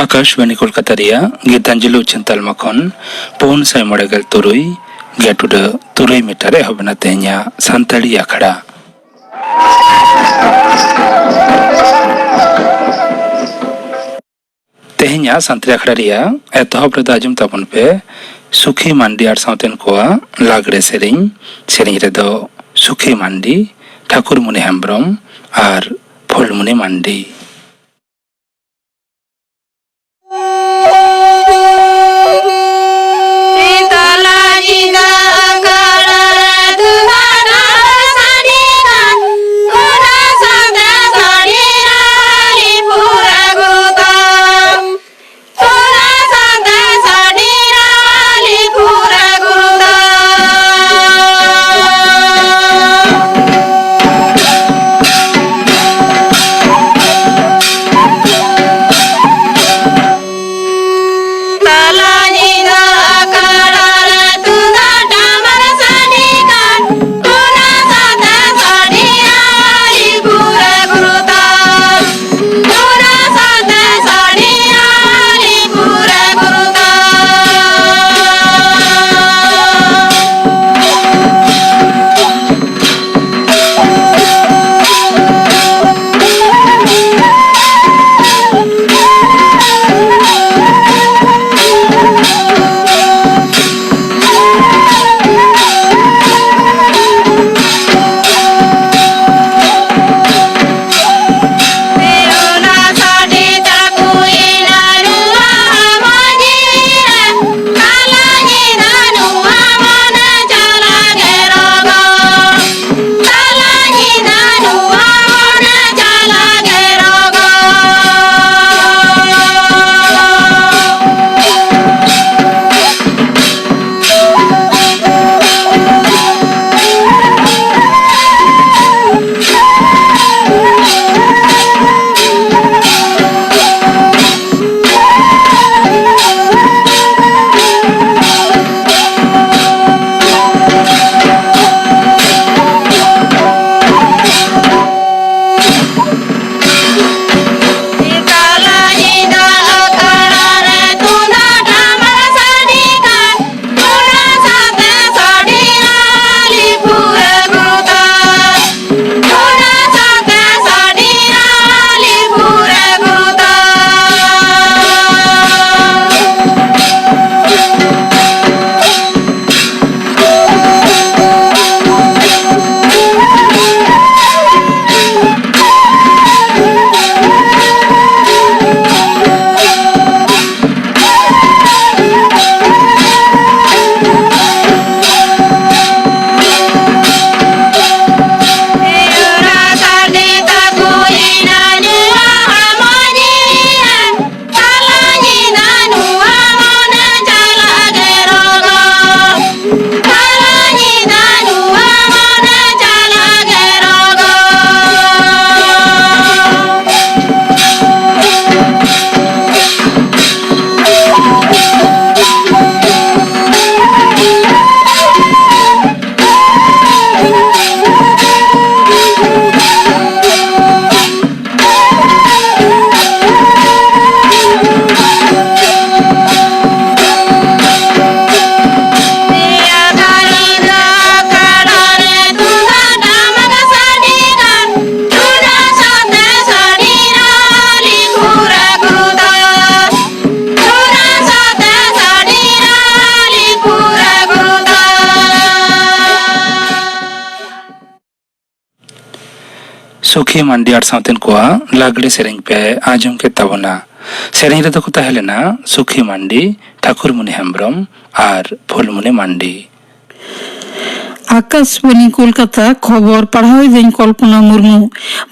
आकाशवाणी कोलकाता गीतांजलि उच्चन तालमा खन 493 गेटुड तुरई मीटर एहबना तेहኛ सानताड़ी आखड़ा तेहኛ सानताड़ी आखड़ा रिया एतहब रे आजम ताबन पे सुखी मांडी आर सावतेन कोआ लागड़े सेरिंग रे दो सुखी मांडी ठाकुर मुनि हेम्ब्रम आर फुलमुनि मांडी सुखी मांडी आर सावतेन कोआ लागड़े सेरिंग पे आजम के तबना सेरिंग रे दको ताहेलेना सुखी मांडी ठाकुर मुनि हेम्ब्रम आर फुलमुनि मांडी आकाशवाणी कोलकाता खबर पढ़ाई दिन कल्पना मुर्मू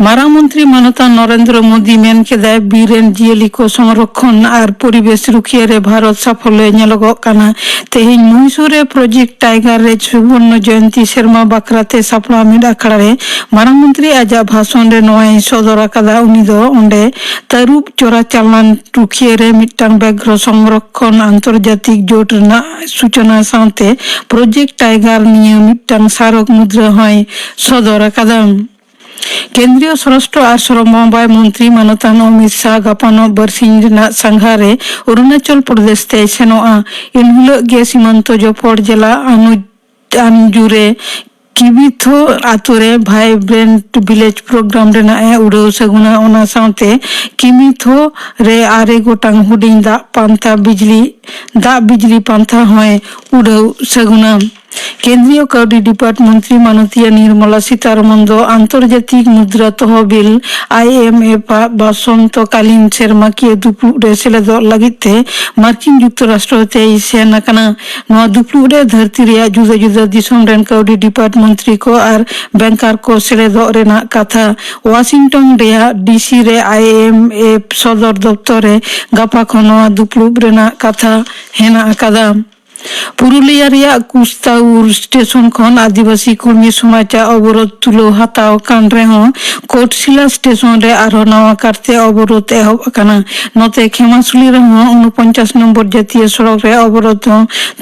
मारा मंत्री मानता नरेंद्र मोदी मेन के बीरेन जियली को संरक्षण और परिवेश रुखिया भारत साफल्य नेलोगोगना तेहें मैसूर प्रोजेक्ट टाइगर रे सुवर्ण जयंती शर्मा बाखराते सापड़ा मिड आखड़ा रे मारा मंत्री आजा भाषण रे नोय सदर आकादा उनी दो ओंडे तरुब चोरा चालान रुखिया रे मिट्टांग व्याघ्र संरक्षण आंतर्जातिक जोट रना सूचना साथे प्रोजेक्ट टाइगर निये मिट्टांग सारक मुद्रा हय सदर आकादा केंद्रीय स्वराष्ट्र और समवाय मंत्री मानतान अमित शाह गापानो बरसिंग रेना सांघारे अरुणाचल प्रदेश ते सेनोआ इनहुलगे सीमांत जफर जिला आनजुरे किबिथो आतुरे भाइब्रेंट विलेज प्रोग्राम रेना उड़ाव सगुना ओना साउते किमिथो रे आरे गोटांग हुडिंग दा बिजली पांथा होय उड़ाव सगुना केंद्रीय काउडी डिपार्टमेंट मंत्री माननीय निर्मला सीतारमण दो आंतर्जातिक मुद्रा तहबिल IMF बसंतकालीन सेरमाकिया दुप्लुग रे सेलेदो लगिते मार्किन युक्तराष्ट्र ते सेन अकाना नवा दुप्लुग रे धरती रे जुदा जुदा दिसम रेन काउडी डिपार्टमेंट मंत्री को और बैंकर को सेलेदो रेना कथा वाशिंगटन रे DC रे IMF सदर दफ्तर रे गापा खनवा दुप्लुग रेना कथा हेना अकादा पुरुलिया रिया कुस्ताउर स्टेशन खन आदिवासी कर्मी समाज अवरोध तुलो हताव कान रेहो कोटशिला स्टेशन रे आरो नवा करते अवरोध एहब अकाना नते खेमासुली रेहो 49 नंबर जातीय सड़क रे अवरोध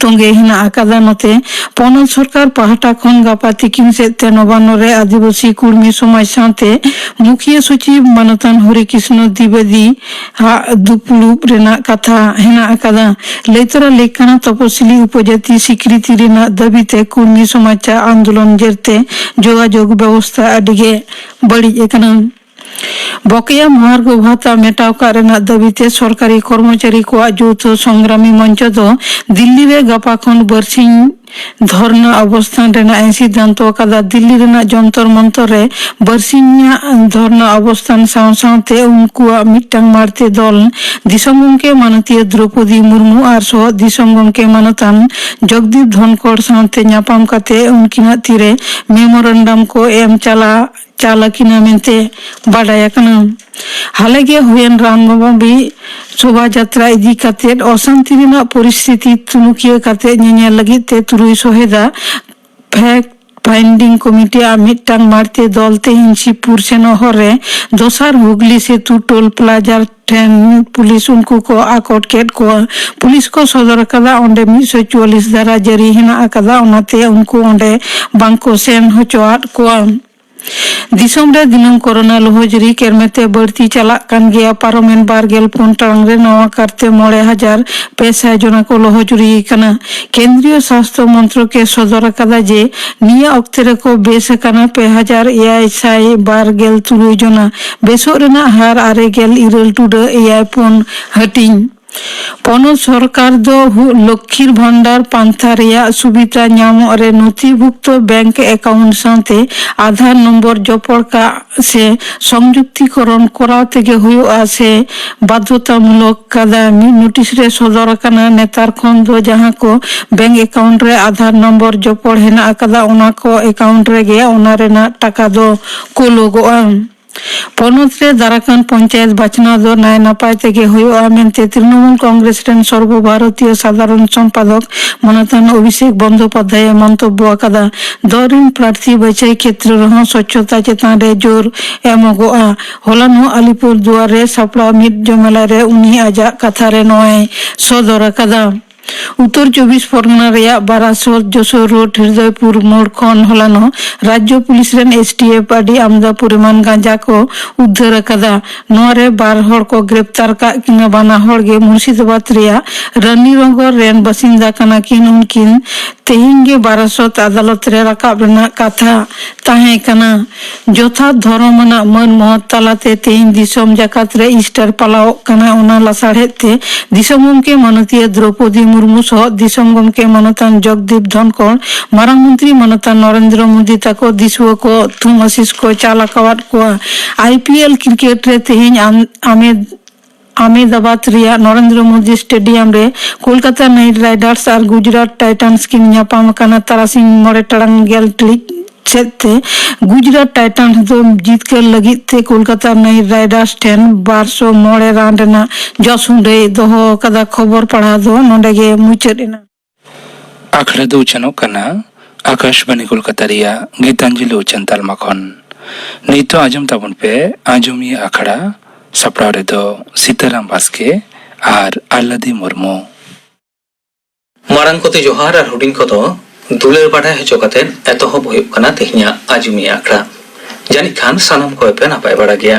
तंगे हिना अकादा नते पनत सरकार पाहटा खन गापा तिकिन सेते नवान्न रे आदिवासी कर्मी समाज साथे मुखिया सचिव मानतान हरिकृष्ण द्विवेदी दुपुलुब रेना कथा हिना अकादा लेतरा लेखना तपसिली उपजाति स्वीकृति रेना दाबीते कर्मी समाज आंदोलन जेरते जोगाजोग व्यवस्था अडिगे बड़ी एकना बकेया मार्ग भाता मेटाव कारना दाबीते सरकारी कर्मचारी को यौथ संग्रामी मंच दो दिल्ली रे गापा खन बरसिंग धरना अवस्थान रेना सिद्धांत अकादा दिल्ली रेना जंतर मंतर रे बरसिंग धरना अवस्थान साथे उनको मिट्टांग मारते दल दिसम गंके माननीय द्रौपदी मुर्मू और सह दिसम गंके मानतान जगदीप धनखड़ साथे ᱧᱟᱯᱟᱢ काते उनकिना तीरे मेमोरेंडम को एम चालाकिना मेंते बाडाय कना हालेगे हुएन रामनवमी शोभा यात्रा इदी काते अशांति रेना परिस्थिति तुनुकिया काते ᱧᱮᱧᱮᱞ लगित ते तुरुई सोहेदा फैक्ट फाइंडिंग कमिटी मिट्टांग मारते दल तेहिन शिवपुर सेनहर रे दोसार हुगली सेतु टोल प्लाजा ठेन पुलिस उनको को आकोट केट को पुलिस को सदर कदा ओंडे 144 धारा जारी हिना अकदा ओनाते उनको ओंडे बांको सेन होचोआट को दिसम रे दिनम कोरोना लोहजरी केरमेते बढ़ती चला कान गया पारोमेन 12 टांग रे नवा करते 9,500 जना को लोहजरी कना केंद्रीय स्वास्थ्य मंत्र के सदर कदा जे निया अक्ते रे को बेस कना 5,612 जना बेसो रेना हार आरे गेल इरल टुडा एआई पोन हटिंग पनत सरकार दो लक्ष्मीर भंडार पांथा रेया सुविधा ᱧᱟᱢᱚᱜ रे नथिभुक्त बैंक अकाउंट साथे आधार नंबर जोपड़ का से संयुक्तिकरण कराव तेगे हुयुआ से बाध्यतामूलक कदा नोटिस रे सदर कना नेतार खन दो जहां को बैंक अकाउंट रे आधार नंबर जोपड़ हेना कदा ओना को अकाउंट रे गे ओना रेना टाका दो कोलोगोआ पनत रे दाराकान पंचायत बाचना दो नाय नापाय तेगे हुयुआ मेनते तृणमूल कांग्रेस रेन सर्वभारतीय साधारण सम्पादक मानतान अभिषेक बंदोपाध्याय मंतब्य अकादा दरिन प्रार्थी बाछाई क्षेत्र रह स्वच्छता चेतान रे जोर एमगोआ होलानो अलीपुर दुआर रे सापड़ा मिट जमेला रे उनी आजा कथा रे नय सदर अकादा उत्तर 24 परगना रेया बारासत जसोर रोड हृदयपुर मोड़ खन होलानो राज्य पुलिस रेन STF आदि आमदा परिमाण गांजा को उद्धार अकादा नोरे 12 हड़ को गिरफ्तार का किना बाना हड़ गे मुर्शिदाबाद रेया रानीनगर रेन बासिंदा कना किन उनकिन तेहिं गे बारासत अदालत रे राकाब रेना कथा ताहे कना जोथा धर्मना मन महत तालाते तेहिं दिसम जाकात रे ईस्टर पालाव कना ओना लासाड़ेते दिसम के माननीय द्रौपदी मुर्मू सह दिसम गमके मानतान जगदीप धनखड़ मारांग मंत्री मानतान नरेंद्र मोदी ताको दिसुआ को थुम आशीष को चालाकावाट को IPL क्रिकेट रे तेहिं अहमदाबाद रिया नरेंद्र मोदी स्टेडियम रे कोलकाता नाइट राइडर्स और गुजरात टाइटन्स की ᱧᱟᱯᱟᱢ काना तारासिंग मोड़े टड़ांग गेल टिलिक गुजरात टाइटन्स दो जीत कर लगी थे कोलकाता नाइट राइडर्स ठेन 209 रान रेना जसुंडे दोहो कदा खबर पढ़ा दो नोडेगे मुचरेना आखड़ा दो चनो कना आकाशवाणी कोलकाता रिया गीतांजलि उचन तालमा खन नितो आजम ताबन पे आजमी आखड़ा सापड़ा रे दो सीताराम बास्के और आल्लादी मुर्मू मारांग कोते जोहार और हुडिंग को तो दुलेर बाड़ा हेचो कते एतोहब हुयुग कना तेहिया आजमी आखड़ा जानिक खान सानम को पे नापाय बड़ा गया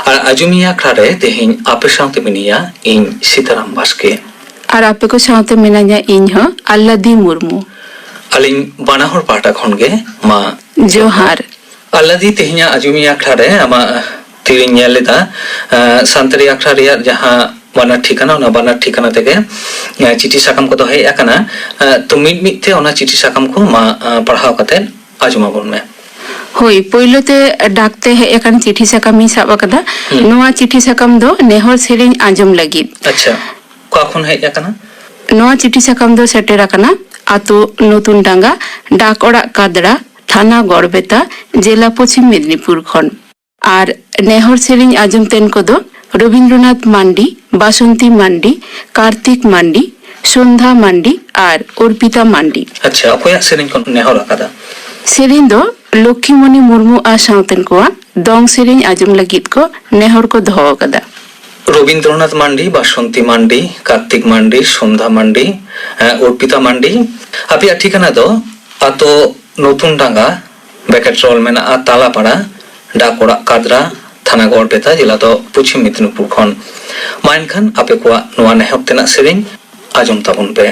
और आजुमिया खड़े तेहिं आपे साथ मिनिया इन सीताराम बास्के और आपे को साथ मिनाया इन हो अल्लादी मुर्मू अलिंग बानाहर पाटा खनगे मा जोहार अल्लादी तेहिं आजुमिया खड़े अमा तिरिन्या लेदा सांतरी अखरारिया जहाँ बाना ठिकाना ना बाना ठिकाना तेगे चिठी साकम को तो है या कना तो मिट थे ओना चिठी साकम को मा पढ़ाओ कते आजुमा बोल में होई पोइलोते डाकते है एकान चिठी साकामी साबा कदा नोआ चिठी साकाम दो नेहर सेरिंग आंजम लगी अच्छा कखन है या कना नोआ चिठी साकाम दो सेटेरा कना आतो नतुन डांगा डाक ओड़ा कादड़ा थाना गड़बेता जिला पश्चिम मेदिनीपुर खन और नेहर सेरिंग आंजम तेन को दो रवींद्रनाथ मांडी बासंती मांडी कार्तिक मांडी सन्ध्या मांडी और अर्पिता मांडी अच्छा अकोया सेरिंग को नेहर आकादा सेरिंग दो लक्ष्मीमणि मुर्मू आ साउतेन को दंग सेरिंग आंजम लगित को नेहर को दो कदा रवींद्रनाथ मांडी बासंती मांडी कार्तिक मांडी सन्ध्या मांडी अर्पिता मांडी अपिया ठिकाना दो आतो नतुन डांगा बैकेट रोल में आ तालापाड़ा डाकोड़ा कादरा थाना गड़बेता जिला दो पश्चिम मेदिनीपुर खन माइन खान आपे को नोआ नेहब तेना सेरिंग आजम ताबुन पे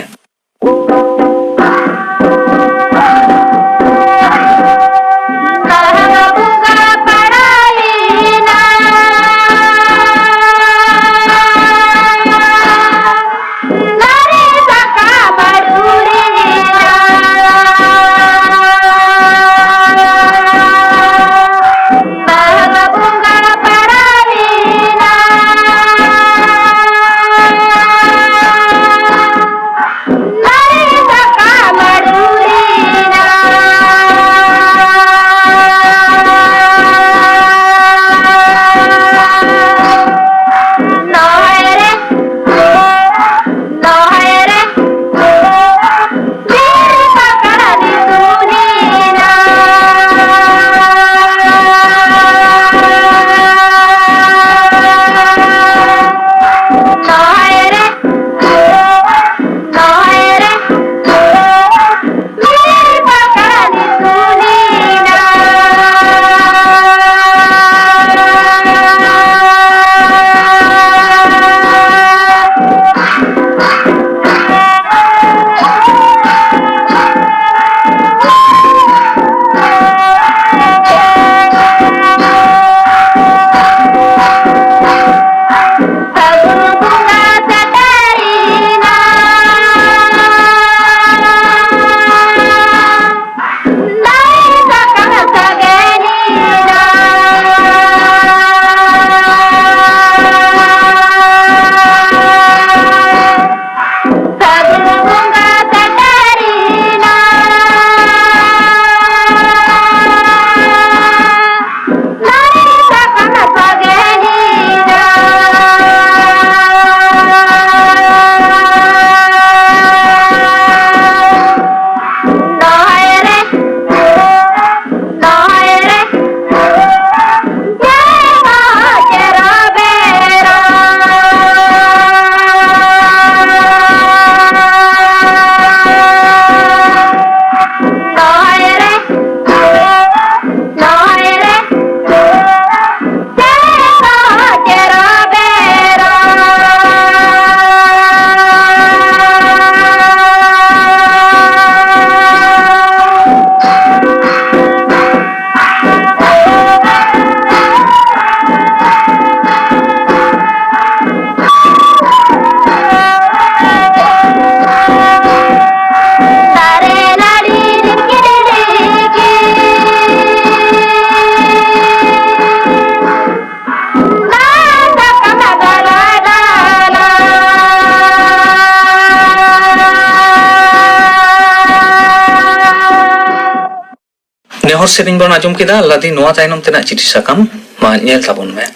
नेहर सेरिंग बन आजम केदा लादी नोआ तायनम तेना चिठी साकाम मा नेल ताबुन में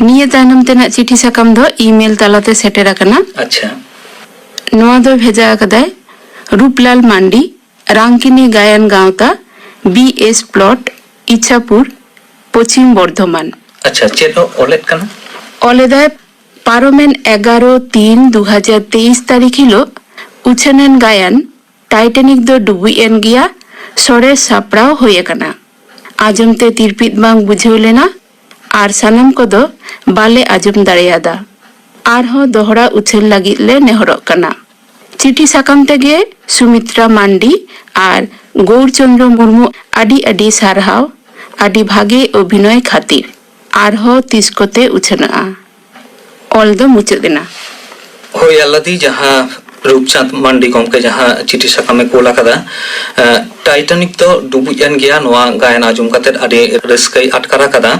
निये तायनम तेना चिठी साकाम दो ईमेल तालाते सेटेर आकना अच्छा नोआ दो भेजा आकदाय रूपलाल मांडी रांकिनी गायन गांवता बीएस प्लॉट इच्छापुर पश्चिम बर्धमान अच्छा चेतो ओलेट कना ओलेदाय पारोमेन 11/3/2023 तारीख हिलो उछानेन गायन टाइटेनिक दो डुबुएन गिया सोरे सापड़ाव होय कना आजमते तिरपित बांग बुझेव लेना आर सानम कोदो बाले आजम दाड़ेयादा आरहों दोहरा उछल लगी ले नेहरोग कना। चिठी साकाम तेगे सुमित्रा मांडी आर गौरचंद्र मुर्मू आडी आडी सारहाव आडी भागे अभिनय खातिर आरहों तिसकोते उछना ऑल दो मुचाद देना। होय आलादी जहाँ रूपचांद मांडी गमके जहाँ चिठी साकामे कोला कदा टाइटानिक तो डुबुयान गया नोआ गायन आजम कतेर आदि रस्कई आटकारा कदा।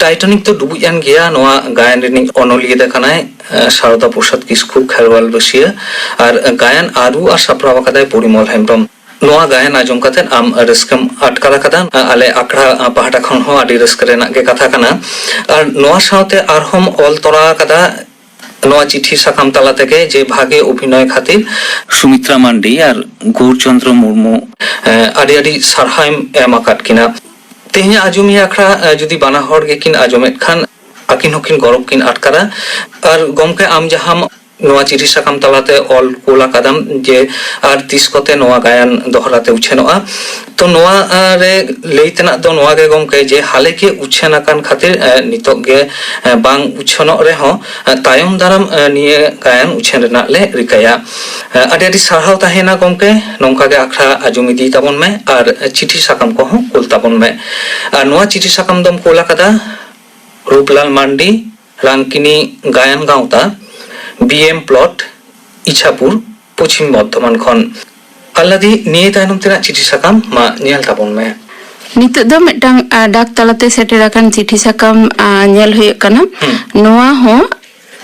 टाइटानिक तो डुबुयान गया नोआ गायन रिनी अनलिये देखानाय शारदा प्रसाद किस्कु खेरवाल बसिया और गायन आरु और सापरावा कदाय परिमल हेम्ब्रम नोआ गायन आजम कतेर आम रस्कम आटकारा कदा आले आखड़ा पहाटा खन हो आदि रस्क रेनाक गे कथा कना और नोआ सावते आरहोम ऑल तोरा कदा नोआ चिठी साकाम ताला तेगे जे भागे अभिनय खातिर सुमित्रा मांडी और गौरचंद्र मुर्मू आदि आदि सारहाइम एम आकाद किना। तेहनी आजमी आखड़ा जुदी बाना हर गे किन आजमेत खान आकिन हकिन गौरव किन आटकारा और गमके आम जहाम नोआ चिठी साकाम तालाते all Cola Kadam J are तिस कोते नोआ गायन दोहराते उछेनोआ तो नोआ रे लेइतना दो नोआ गे गमके जे हाले के उछेना कान खातिर नितोग गे बांग उछनो रे हो तायम दाराम निये गायन उछेन रेना ले रिकाया। आदि आदि सारहाव ताहेना गमके नोंका गे आखड़ा आजुमी दी ताबन में और चिठी साकाम को हो कुल ताबन में और नोआ चिठी साकाम दम कोला कदा रूपलाल मांडी रांकिनी गायन गावता बीएम प्लॉट इछापुर पश्चिम बर्धमान खन आलादी निये तायनम तेना चिठी साकाम मा नेल ताबन में नितो दो मिटांग डाक तालाते सेटेराकान चिठी साकाम नेल हुयुग कना नोआ हो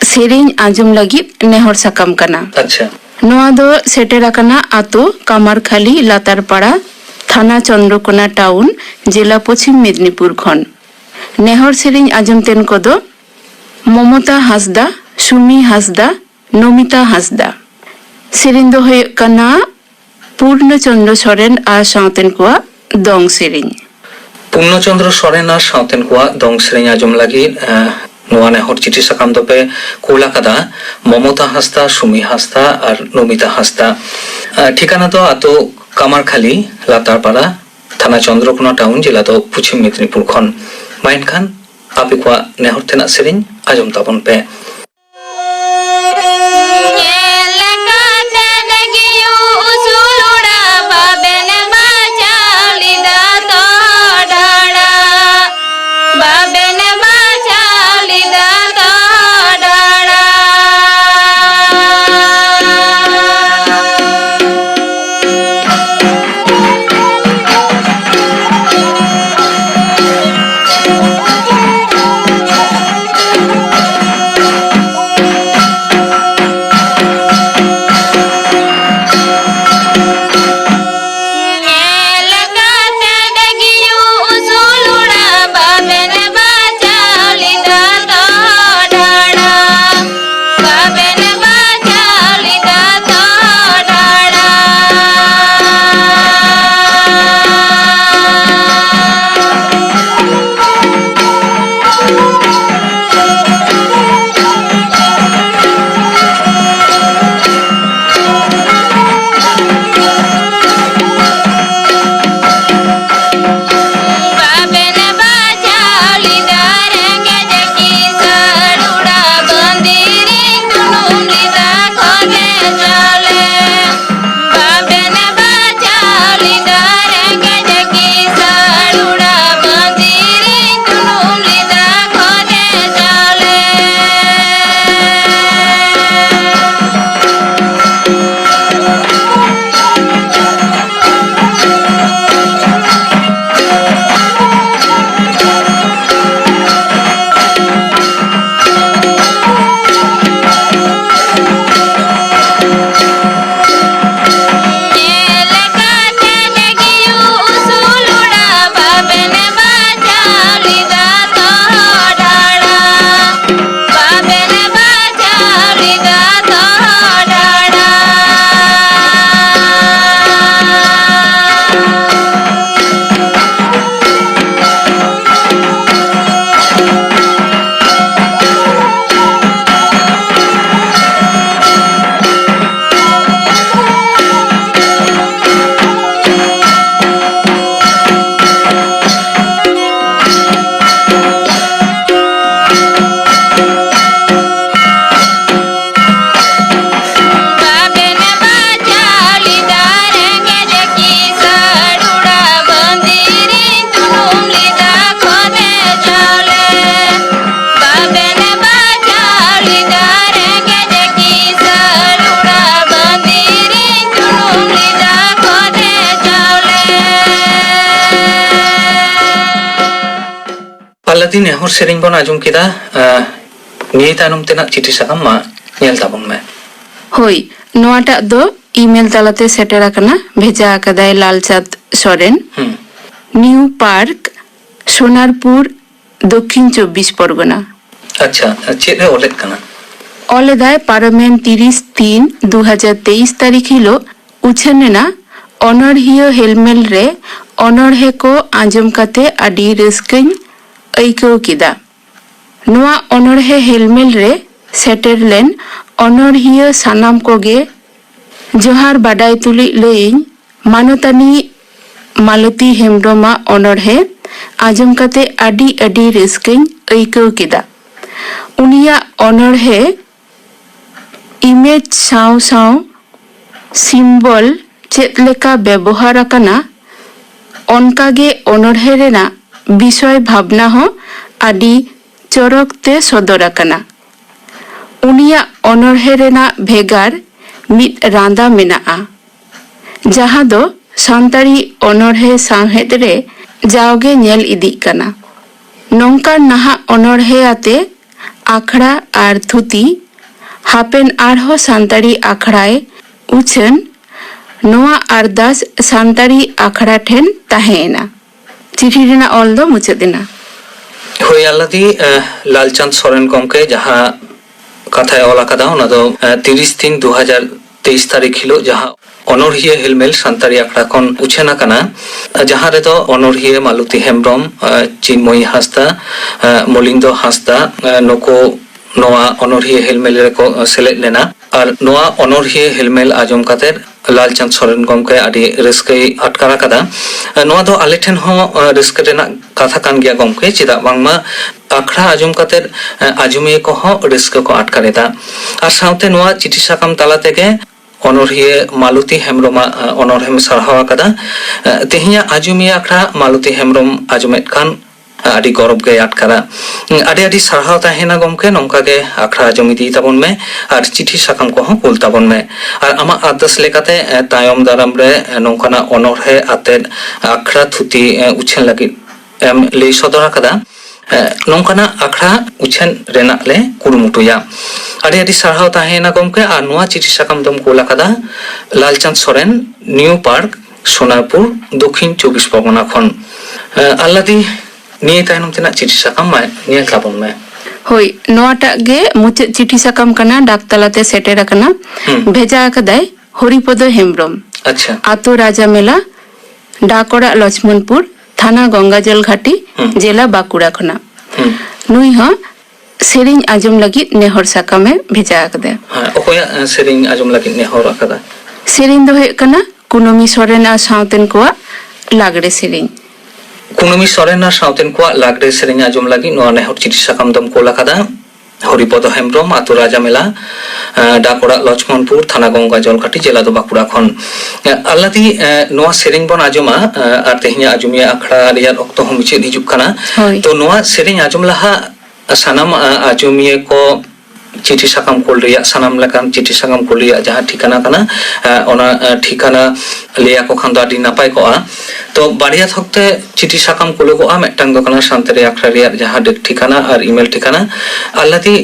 सेरिंग आजम लगी नेहर साकाम कना। अच्छा नोआ दो सेटेराकाना आतो कामारखाली लातारपाड़ा थाना चंद्रकोना टाउन जिला पश्चिम मेदिनीपुर खन नेहर सेरिंग आजम तेन कोदो ममता हासदा सुमी हासदा नमिता हासदा सेरिंग दो हुयुग कना पूर्णचंद्र सोरेन आर सावतेन कोआ दंग सेरिंग पूर्णचंद्र सोरेन आर सावतेन कोआ दंग सेरिंग आजम लगी नोआ नेहर चिठी साकाम दोपे कोला कदा ममता हासदा सुमी हासदा और नमिता हासदा ठिकाना तो आतो कामारखाली लातारपाड़ा थाना चंद्रकोना टाउन जिला तो पश्चिम मेदिनीपुर खन माइन खान आपे कोआ नेहर तेना सेरिंग आजम ताबन पे। ᱟᱞᱟᱫᱤ ᱱᱮᱦᱚᱨ ᱥᱮᱨᱮᱧ ᱵᱚᱱ ᱟᱸᱡᱚᱢ ᱠᱮᱫᱟ ᱱᱤᱭᱟᱹ ᱛᱟᱭᱱᱚᱢ ᱛᱮᱱᱟᱜ ᱪᱤᱴᱷᱤ ᱥᱟᱠᱟᱢ ᱢᱟ ᱧᱮᱞ ᱛᱟᱵᱚᱱ ᱢᱮ ᱦᱳᱭ ᱱᱚᱣᱟᱴᱟᱜ ᱫᱚ ᱤᱢᱮᱞ ᱛᱟᱞᱟᱛᱮ ᱥᱮᱴᱮᱨ ᱟᱠᱟᱱᱟ ᱵᱷᱮᱡᱟ ᱟᱠᱟᱫᱟᱭ ᱞᱟᱞᱪᱟᱸᱫ ᱥᱚᱨᱮᱱ নিউ পার্ক সোনারপুর দক্ষিণ 24 পরগনা ᱟᱪᱪᱷᱟ ᱪᱮᱫ ᱮ ᱚᱞᱮᱫ ᱠᱟᱱᱟ ᱚᱞᱮᱫᱟᱭ ᱯᱟᱨᱚᱢᱮᱱ 30/3/2023 ᱛᱟᱹᱨᱤᱠᱷ ᱦᱤᱞᱳᱜ ᱩᱪᱷᱟᱹᱱ ᱮᱱᱟ ᱚᱱᱚᱬᱦᱤᱭᱟᱹ ᱦᱮᱞᱢᱮᱞ ᱨᱮ ᱚᱱᱚᱬᱦᱮ ᱠᱚ ᱟᱸᱡᱚᱢ ᱠᱟᱛᱮ ᱟᱹᱰᱤ ᱨᱟᱹᱥᱠᱟᱹᱧ ᱟᱹᱭᱠᱟᱹᱣ ᱠᱮᱫᱟ ᱱᱚᱣᱟ ᱚᱱᱚᱬᱦᱮ ᱦᱮᱞᱢᱮᱞ ᱨᱮ ᱥᱮᱴᱮᱨ ᱞᱮᱱ ᱚᱱᱚᱬᱦᱤᱭᱟᱹ ᱥᱟᱱᱟᱢ ᱠᱚᱜᱮ ᱡᱚᱦᱟᱨ ᱵᱟᱰᱟᱭ ᱛᱩᱞᱩᱡ ᱞᱟᱹᱭᱟᱹᱧ ᱢᱟᱱᱚᱛᱟᱱᱤ ᱢᱟᱞᱚᱛᱤ ᱦᱮᱢᱵᱨᱚᱢᱟᱜ ᱚᱱᱚᱬᱦᱮ ᱟᱸᱡᱚᱢ ᱠᱟᱛᱮ ᱟᱹᱰᱤ ᱨᱟᱹᱥᱠᱟᱹᱧ ᱟᱹᱭᱠᱟᱹᱣ ᱠᱮᱫᱟ ᱩᱱᱤᱭᱟᱜ ᱚᱱᱚᱬᱦᱮ ᱤᱢᱮᱡᱽ ᱥᱟᱶ ᱥᱤᱢᱵᱚᱞ ᱪᱮᱫ ᱞᱮᱠᱟ ᱵᱮᱵᱚᱦᱟᱨ ᱟᱠᱟᱱᱟ ᱚᱱᱠᱟᱜᱮ ᱚᱱᱚᱬᱦᱮ ᱨᱮᱱᱟᱜ ᱵᱤᱥᱚᱭ ᱵᱷᱟᱵᱽᱱᱟ ᱦᱚᱸ ᱟᱹᱰᱤ ᱪᱚᱨᱚᱠ ᱛᱮ ᱥᱚᱫᱚᱨ ᱟᱠᱟᱱᱟ ᱩᱱᱤᱭᱟᱜ ᱚᱱᱚᱬᱦᱮ ᱨᱮᱱᱟᱜ ᱵᱷᱮᱜᱟᱨ ᱢᱤᱫ ᱨᱟᱸᱫᱟ ᱢᱮᱱᱟᱜᱼᱟ ᱡᱟᱦᱟᱸ ᱫᱚ ᱥᱟᱱᱛᱟᱲᱤ ᱚᱱᱚᱬᱦᱮ ᱥᱟᱶᱦᱮᱫ ᱨᱮ ᱡᱟᱣᱜᱮ ᱧᱮᱞ ᱤᱫᱤᱜ ᱠᱟᱱᱟ ᱱᱚᱝᱠᱟᱱ ᱱᱟᱦᱟᱜ ᱚᱱᱚᱬᱦᱮ ᱟᱛᱮ ᱟᱠᱷᱲᱟ ᱟᱨ ᱛᱷᱩᱛᱤ ᱦᱟᱯᱮᱱ ᱟᱨᱦᱚᱸ ᱥᱟᱱᱛᱟᱲᱤ ᱟᱠᱷᱲᱟᱭ ᱩᱪᱷᱟᱹᱱ ᱱᱚᱣᱟ ᱟᱨᱫᱟᱥ ᱥᱟᱱᱛᱟᱲᱤ ᱟᱠᱷᱲᱟ ᱴᱷᱮᱱ ᱛᱟᱦᱮᱸᱭᱮᱱᱟ ᱪᱤᱴᱷᱤ ᱨᱮᱱᱟᱜ ᱚᱞ ᱫᱚ ᱢᱩᱪᱟᱹᱫ ᱮᱱᱟ ᱦᱳᱭ ᱟᱞᱟᱫᱤ ᱞᱟᱞᱪᱟᱸᱫ ᱥᱚᱨᱮᱱ ᱜᱚᱢᱠᱮ ᱡᱟᱦᱟᱸ ᱠᱟᱛᱷᱟᱭ ᱚᱞ ᱟᱠᱟᱫᱟ ᱚᱱᱟ ᱫᱚ 30/3/2023 ᱛᱟᱹᱨᱤᱠᱷ ᱦᱤᱞᱳᱜ ᱡᱟᱦᱟᱸ ᱚᱱᱚᱬᱦᱤᱭᱟᱹ ᱦᱮᱞᱢᱮᱞ ᱥᱟᱱᱛᱟᱲᱤ ᱟᱠᱷᱲᱟ ᱠᱷᱚᱱ ᱩᱪᱷᱟᱹᱱ ᱟᱠᱟᱱᱟ ᱡᱟᱦᱟᱸ ᱨᱮᱫᱚ ᱚᱱᱚᱬᱦᱤᱭᱟᱹ ᱢᱟᱞᱚᱛᱤ ᱦᱮᱢᱵᱨᱚᱢ ᱪᱤᱱᱢᱚᱭᱤ ᱦᱟᱸᱥᱫᱟ ᱢᱚᱞᱤᱱᱫᱚ ᱦᱟᱸᱥᱫᱟ ᱱᱩᱠᱩ ᱱᱚᱣᱟ ᱚᱱᱚᱬᱦᱤᱭᱟᱹ ᱦᱮᱞᱢᱮᱞ ᱨᱮᱠᱚ ᱥᱮᱞᱮᱫ ᱞᱮᱱᱟ ᱟᱨ ᱱᱚᱣᱟ ᱚᱱᱚᱬᱦᱤᱭᱟᱹ ᱦᱮᱞᱢᱮᱞ ᱟᱸᱡᱚᱢ ᱠᱟᱛᱮ ᱞᱟᱞᱪᱟᱸᱫ ᱥᱚᱨᱮᱱ ᱜᱚᱢᱠᱮ ᱟᱹᱰᱤ ᱨᱟᱹᱥᱠᱟᱹᱭ ᱟᱴᱠᱟᱨ ᱟᱠᱟᱫᱟ ᱱᱚᱣᱟ ᱫᱚ ᱟᱞᱮ ᱴᱷᱮᱱ ᱦᱚᱸ ᱨᱟᱹᱥᱠᱟᱹ ᱨᱮᱱᱟᱜ ᱠᱟᱛᱷᱟ ᱠᱟᱱ ᱜᱮᱭᱟ ᱜᱚᱢᱠᱮ ᱪᱮᱫᱟᱜ ᱵᱟᱝᱢᱟ ᱟᱠᱷᱲᱟ ᱟᱸᱡᱚᱢ ᱠᱟᱛᱮ ᱟᱸᱡᱚᱢᱤᱭᱟᱹ ᱠᱚᱦᱚᱸ ᱨᱟᱹᱥᱠᱟᱹ ᱠᱚ ᱟᱴᱠᱟᱨ ᱮᱫᱟ ᱟᱨ ᱥᱟᱶᱛᱮ ᱱᱚᱣᱟ ᱪᱤᱴᱷᱤ ᱥᱟᱠᱟᱢ ᱛᱟᱞᱟ ᱛᱮᱜᱮ ᱚᱱᱚᱬᱦᱤᱭᱟᱹ ᱢᱟᱞᱚᱛᱤ ᱦᱮᱢᱵᱨᱚᱢᱟᱜ ᱚᱱᱚᱬᱦᱮᱢ ᱥᱟᱨᱦᱟᱣ ᱟᱠᱟᱫᱟ ᱛᱮᱦᱮᱧᱟᱜ ᱟᱸᱡᱚᱢᱤᱭᱟᱹ ᱟᱠᱷᱲᱟ ᱢᱟᱞᱚᱛᱤ ᱦᱮᱢᱵᱨᱚᱢ ᱟᱸᱡᱚᱢᱮᱫ ᱠᱷᱟᱱ ᱟᱹᱰᱤ ᱜᱚᱨᱚᱵ ᱜᱮ ᱟᱴᱠᱟᱨᱟ ᱟᱹᱰᱤ ᱥᱟᱨᱦᱟᱣ ᱛᱟᱦᱮᱱᱟ ᱜᱚᱢᱠᱮ ᱱᱚᱝᱠᱟ ᱜᱮ ᱟᱠᱷᱲᱟ ᱟᱸᱡᱚᱢ ᱤᱫᱤ ᱛᱟᱵᱚᱱ ᱢᱮ ᱟᱨ ᱪᱤᱴᱷᱤ ᱥᱟᱠᱟᱢ ᱠᱚᱦᱚᱸ ᱠᱩᱞ ᱛᱟᱵᱚᱱ ᱢᱮ ᱟᱨ ᱟᱢᱟᱜ ᱟᱨᱫᱟᱥ ᱞᱮᱠᱟᱛᱮ ᱛᱟᱭᱚᱢ ᱫᱟᱨᱟᱢ ᱨᱮ ᱱᱚᱝᱠᱟᱱᱟᱜ ᱚᱱᱚᱬᱦᱮ ᱟᱛᱮᱫ ᱟᱠᱷᱲᱟ ᱛᱷᱩᱛᱤ ᱩᱪᱷᱟᱹᱱ ᱞᱟᱹᱜᱤᱫ ᱮᱢ ᱞᱟᱹᱭ ᱥᱚᱫᱚᱨ ᱟᱠᱟᱫᱟ ᱱᱚᱝᱠᱟᱱᱟᱜ ᱟᱠᱷᱲᱟ ᱩᱪᱷᱟᱹᱱ ᱨᱮᱱᱟᱜ ᱞᱮ ᱠᱩᱨᱩᱢᱩᱴᱩᱭᱟ ᱟᱹᱰᱤ ᱥᱟᱨᱦᱟᱣ ᱛᱟᱦᱮᱱᱟ ᱜᱚᱢᱠᱮ ᱟᱨ ᱱᱚᱣᱟ ᱪᱤᱴᱷᱤ ᱥᱟᱠᱟᱢ ᱫᱚᱢ ᱠᱩᱞ ᱟᱠᱟᱫᱟ ᱞᱟᱞᱪᱟᱸᱫ ᱥᱚᱨᱮᱱ নিউ পার্ক সোনারপুর দক্ষিণ 24 পরগনা ᱠᱷᱚᱱ আল্লাদি নিয়ে তাইনম তেনাᱜ চিঠি সাকাম মা নিয়ে তাবᱚᱱ ᱢᱮ ᱦᱳᱭ ᱱᱚᱣᱟᱴᱟᱜ ᱜᱮ ᱢᱩᱪᱟᱹᱫ ᱪᱤᱴᱷᱤ ᱥᱟᱠᱟᱢ ᱠᱟᱱᱟ ᱰᱟᱠ ᱛᱟᱞᱟᱛᱮ ᱥᱮᱴᱮᱨ ᱟᱠᱟᱱᱟ ᱵᱷᱮᱡᱟ ᱟᱠᱟᱫᱟᱭ ᱦᱚᱨᱤᱯᱚᱫᱚ ᱦᱮᱢᱵᱨᱚᱢ ᱟᱪᱪᱷᱟ ᱟᱛᱳ ᱨᱟᱡᱟ ᱢᱮᱞᱟ ᱰᱟᱠ ᱚᱲᱟᱜ ᱞᱚᱪᱷᱢᱚᱱᱯᱩᱨ ᱛᱷᱟᱱᱟ ᱜᱚᱝᱜᱟᱡᱚᱞ ᱜᱷᱟᱴᱤ ᱡᱮᱞᱟ ᱵᱟᱸᱠᱩᱲᱟ ᱠᱷᱚᱱᱟᱜ ᱱᱩᱭ ᱦᱚᱸ ᱥᱮᱨᱮᱧ ᱟᱸᱡᱚᱢ ᱞᱟᱹᱜᱤᱫ ᱱᱮᱦᱚᱨ ᱥᱟᱠᱟᱢᱮ ᱵᱷᱮᱡᱟ ᱟᱠᱟᱫᱟ ᱚᱠᱚᱭᱟᱜ ᱥᱮᱨᱮᱧ ᱟᱸᱡᱚᱢ ᱞᱟᱹᱜᱤᱫ ᱱᱮᱦᱚᱨ ᱟᱠᱟᱫᱟ ᱥᱮᱨᱮᱧ ᱫᱚ ᱦᱩᱭᱩᱜ ᱠᱟᱱᱟ ᱠᱩᱱᱟᱹᱢᱤ ᱥᱚᱨᱮᱱ ᱟᱨ ᱥᱟᱶᱛᱮᱱ ᱠᱚᱣᱟᱜ ᱞᱟᱜᱽᱲᱮ ᱥᱮᱨᱮᱧ ᱠᱩᱱᱟᱹᱢᱤ ᱥᱚᱨᱮᱱ ᱟᱨ ᱥᱟᱶᱛᱮᱱ ᱠᱚᱣᱟᱜ ᱞᱟᱜᱽᱲᱮ ᱥᱮᱨᱮᱧ ᱟᱸᱡᱚᱢ ᱞᱟᱹᱜᱤᱫ ᱱᱚᱣᱟ ᱱᱮᱦᱚᱨ ᱪᱤᱴᱷᱤ ᱥᱟᱠᱟᱢ ᱫᱚᱢ ᱠᱳᱞ ᱟᱠᱟᱫᱟ হরিপদ হেমব্রম আতো রাজা মেলা ডাক অড়াᱜ লক্ষ্মণপুর থানা গঙ্গাজল ঘাটি জেলা ᱫᱚ ᱵᱟᱸᱠᱩᱲᱟ ᱠᱷᱚᱱ ᱟᱞᱟᱫᱤ ᱱᱚᱣᱟ ᱥᱮᱨᱮᱧ ᱵᱚᱱ ᱟᱸᱡᱚᱢᱟ ᱟᱨ ᱛᱮᱦᱮᱧᱟᱜ ᱟᱸᱡᱚᱢᱤᱭᱟᱹ ᱟᱠᱷᱲᱟ ᱨᱮᱭᱟᱜ ᱚᱠᱛᱚ ᱦᱚᱸ ᱢᱩᱪᱟᱹᱫ ᱦᱤᱡᱩᱜ ᱠᱟᱱᱟ ᱛᱚ ᱱᱚᱣᱟ ᱥᱮᱨᱮᱧ ᱟᱸᱡᱚᱢ ᱞᱟᱦᱟ ᱥᱟᱱᱟᱢ ᱟᱸᱡᱚᱢᱤᱭᱟᱹ ᱠᱚ চিঠি সাকাম কোল ᱨᱮᱭᱟᱜ ᱥᱟᱱᱟᱢ ᱞᱮᱠᱟᱱ চিঠি সাকাম কোল ᱨᱮᱭᱟᱜ ᱡᱟᱦᱟᱸ ᱴᱷᱤᱠᱟᱹᱱᱟ ᱠᱟᱱᱟ ᱚᱱᱟ ᱴᱷᱤᱠᱟᱹᱱᱟ ᱞᱟᱹᱭᱟ ᱠᱚ ᱠᱷᱟᱱ ᱫᱚ ᱟᱹᱰᱤ ᱱᱟᱯᱟᱭ ᱠᱚᱜᱼᱟ ᱛᱚ ᱵᱟᱨᱭᱟ ᱛᱷᱚᱠᱛᱮ ᱪᱤᱴᱷᱤ ᱥᱟᱠᱟᱢ ᱠᱩᱞᱚᱜᱚᱜᱼᱟ ᱢᱤᱫᱴᱟᱝ ᱫᱚ ᱠᱟᱱᱟ ᱥᱟᱱᱛᱟᱲᱤ ᱟᱠᱷᱲᱟ ᱨᱮᱭᱟᱜ ᱡᱟᱦᱟᱸ ᱰᱮᱠ ᱴᱷᱤᱠᱟᱹᱱᱟ ᱟᱨ ᱤᱢᱮᱞ ᱴᱷᱤᱠᱟᱹᱱᱟ ᱟᱞᱟᱫᱤ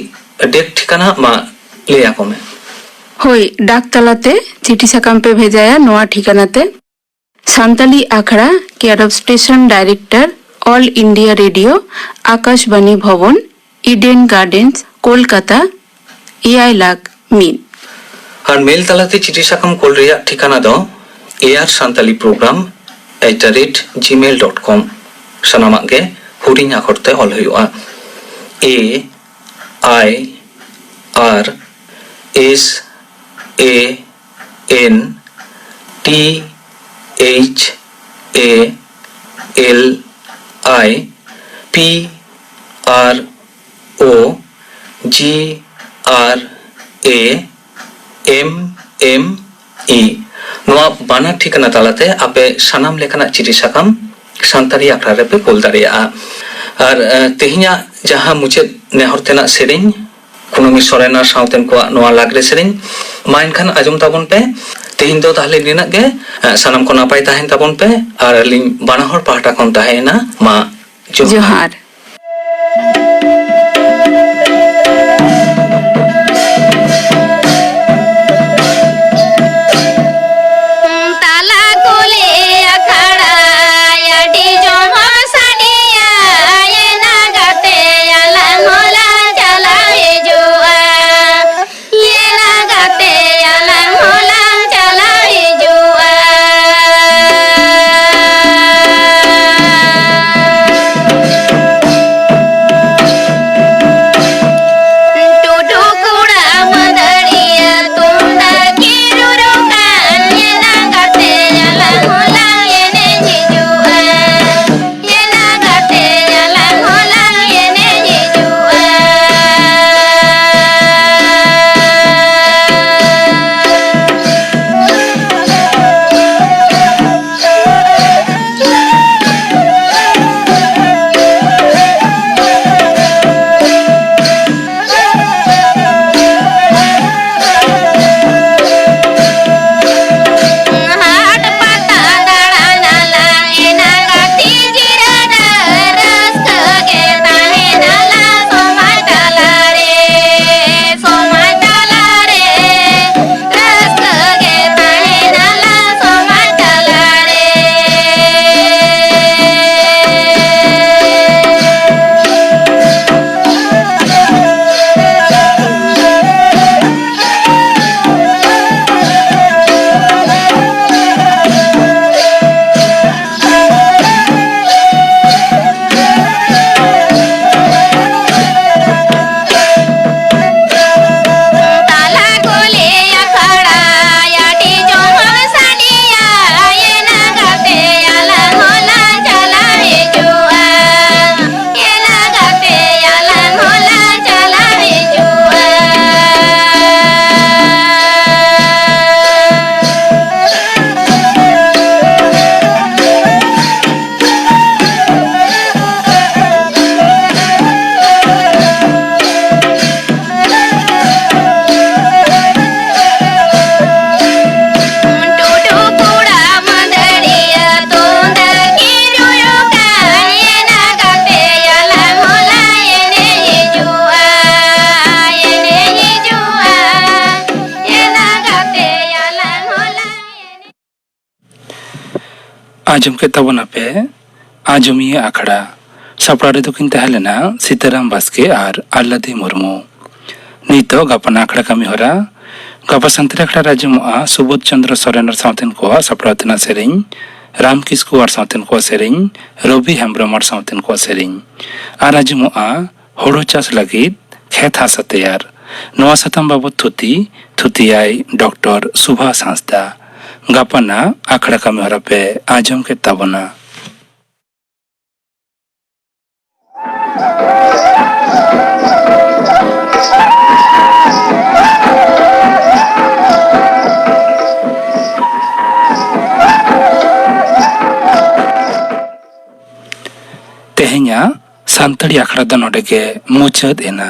ᱰᱮᱠ ᱴᱷᱤᱠᱟᱹᱱᱟ ᱢᱟ ᱞᱟᱹᱭᱟ ᱠᱚ ᱢᱮ ᱦᱳᱭ ᱰᱟᱠ ᱛᱟᱞᱟᱛᱮ ᱪᱤᱴᱷᱤ ᱥᱟᱠᱟᱢ ᱯᱮ ᱵᱷᱮᱡᱟᱭᱟ ᱱᱚᱣᱟ ᱴᱷᱤᱠᱟᱹᱱᱟতে ᱥᱟᱱᱛᱟᱞᱤ ᱟᱠᱷᱲᱟ care of station director All India radio Akashvani Bhavan Eden Gardens Kolkata 7,00,000 আর মেল তালাতে চিঠি সাকাম কোল রেয়ার ঠিকানা ᱫᱚ airsantalipprogram@gmail.com ᱥᱟᱱᱟᱢᱟᱜ ᱜᱮ ᱦᱩᱰᱤᱧ ᱟᱠᱷᱚᱨ ᱛᱮ ᱚᱞ ᱦᱩᱭᱩᱜᱼᱟ AirSantalipprogram@gmail.com ᱱᱚᱣᱟ ᱵᱟᱱᱟᱨ ᱴᱷᱤᱠᱟᱹᱱᱟ ᱛᱟᱞᱟᱛᱮ ᱟᱯᱮ ᱥᱟᱱᱟᱢ ᱞᱮᱠᱟᱱᱟᱜ ᱪᱤᱴᱷᱤ ᱥᱟᱠᱟᱢ ᱥᱟᱱᱛᱟᱲᱤ ᱟᱠᱷᱲᱟ ᱨᱮᱯᱮ ᱠᱳᱞ ᱫᱟᱲᱮᱭᱟᱜᱼᱟ ᱟᱨ ᱛᱮᱦᱮᱧᱟᱜ ᱡᱟᱦᱟᱸ ᱢᱩᱪᱟᱹᱫ ᱱᱮᱦᱚᱨ ᱛᱮᱱᱟᱜ ᱥᱮᱨᱮᱧ ᱠᱩᱱᱟᱹᱢᱤ ᱥᱚᱨᱮᱱ ᱟᱨ ᱥᱟᱶᱛᱮᱱ ᱠᱚᱣᱟᱜ ᱱᱚᱣᱟ ᱞᱟᱜᱽᱲᱮ ᱥᱮᱨᱮᱧ ᱢᱟ ᱮᱱᱠᱷᱟᱱ ᱟᱸᱡᱚᱢ ᱛᱟᱵᱚᱱ ᱯᱮ ᱛᱮᱦᱮᱧ ᱫᱚ ᱛᱟᱦᱞᱮ ᱱᱤᱱᱟᱹᱜ ᱜᱮ ᱥᱟᱱᱟᱢ ᱠᱚ ᱱᱟᱯᱟᱭ ᱛᱟᱦᱮᱱ ᱛᱟᱵᱚᱱ ᱯᱮ ᱟᱨ ᱟᱹᱞᱤᱧ ᱵᱟᱱᱟ ᱦᱚᱲ ᱯᱟᱦᱴᱟ ᱠᱷᱚᱱ ᱛᱟᱦᱮᱸᱭᱮᱱᱟ ᱢᱟ ᱡᱚᱦᱟᱨ आजम के तबना पे आजमिया आखड़ा सापड़ा रे दुकिन तहलेना सीताराम बास्के और आल्लादी मुर्मू नीतो गापन आखड़ा कमी होरा गापा संतरे आखड़ा राजमुआ सुबोध चंद्र सोरेन साउथेन को सापड़ातना सेरिंग राम किस्कू और साउथेन को सेरिंग रवि हेम्ब्रम और साउथेन को सेरिंग आ राजमुआ होड़ो चास लगित खेत हासा तैयार नवा सतम बाबू थुतियाई डॉक्टर सुभाष हांसदा गापना आखड़ा कमी होरा पे आजम के तबना तेहenya सानताड़ी आखड़ा दो नोडे के मुचाद एना